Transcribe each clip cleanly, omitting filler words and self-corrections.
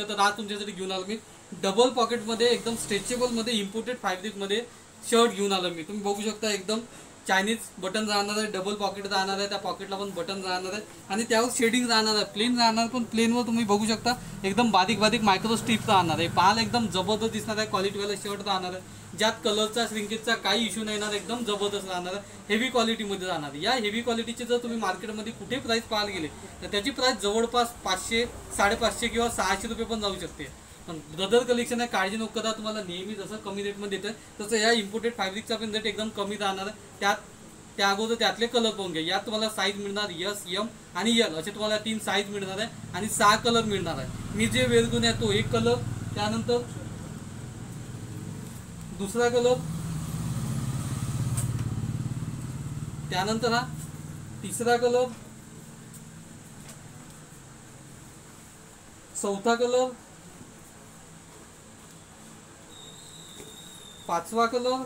भेटतं, तर आज तुमच्यासाठी घेऊन आलो मी डबल पॉकेटमध्ये एकदम स्ट्रेचेबलमध्ये इम्पोर्टेड फॅब्रिकमध्ये शर्ट घेऊन आलो मी. तुम्ही बघू शकता एकदम चायनीज बटन राहणार आहे, डबल पॉकेट राहणार आहे, त्या पॉकेटला पण बटन राहणार आहे आणि त्यावर शेडिंग राहणार आहे. प्लेन राहणार, पण प्लेनवर तुम्ही बघू शकता एकदम बारीक बारीक मायक्रो स्ट्रिप राहणार आहे. पाहायला एकदम जबरदस्त दिसणार आहे. क्वालिटीवाला शर्ट राहणार आहे, ज्यात कलरचा श्रिंकेजचा काही इश्यू नाही येणार, एकदम जबरदस्त राहणार आहे. हेवी क्वालिटीमध्ये राहणार. या हेवी क्वालिटीचे जर तुम्ही मार्केटमध्ये कुठे प्राईस पाहायला गेले तर त्याची प्राईस जवळपास 500, 550 किंवा 600 रुपये पण जाऊ शकते. पण ब्रदर कलेक्शन आहे, काळजी नको करा. तुम्हाला नेहमी जसं कमी रेटमध्ये देतं तसं या इम्पोर्टेड फॅब्रिकचा पण रेट एकदम कमी राहणार आहे. त्या अगोदर त्यातले कलर पाहून घ्या. यात तुम्हाला साईज मिळणार एस, एम आणि एल असे तुम्हाला 3 साईज मिळणार आहे आणि 6 कलर मिळणार आहे. मी जे वेअर करून आहे तो एक कलर, त्यानंतर दुसरा कलर, त्यानंतर हा तिसरा कलर, चौथा कलर, पाचवा कलर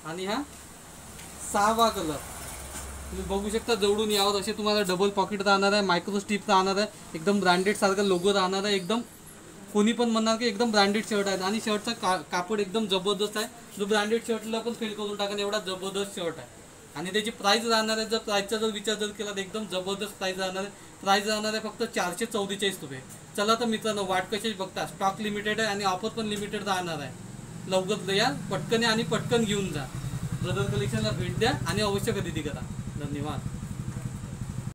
आणि हा 6वा कलर. तुम्ही बघू शकता जवळून यावर असे तुम्हाला डबल पॉकेट राहणार आहे, मायक्रो स्ट्रिप राहणार आहे, एकदम ब्रँडेड सारखा लोगो राहणार आहे. एकदम कोणी पण म्हणणार की एकदम ब्रँडेड शर्ट आहे आणि शर्टचा कापड एकदम जबरदस्त आहे. जो ब्रँडेड शर्टला पण फेल करून टाकेल एवढा जबरदस्त शर्ट आहे. आणि त्याची प्राइस राहणार आहे, जर प्राइसचा जर विचार जर केला तर एकदम जबरदस्त प्राइस राहणार आहे. प्राइस राहणार आहे फक्त 444 रुपये. चला तर मित्रांनो, वाट कशी बघता, स्टॉक लिमिटेड आहे आणि ऑफर पण लिमिटेड राहणार आहे. लवकर या, पटकन या आणि पटकन घेऊन जा. ब्रदर कलेक्शनला भेट द्या आणि अवश्य खरेदी करा. धन्यवाद.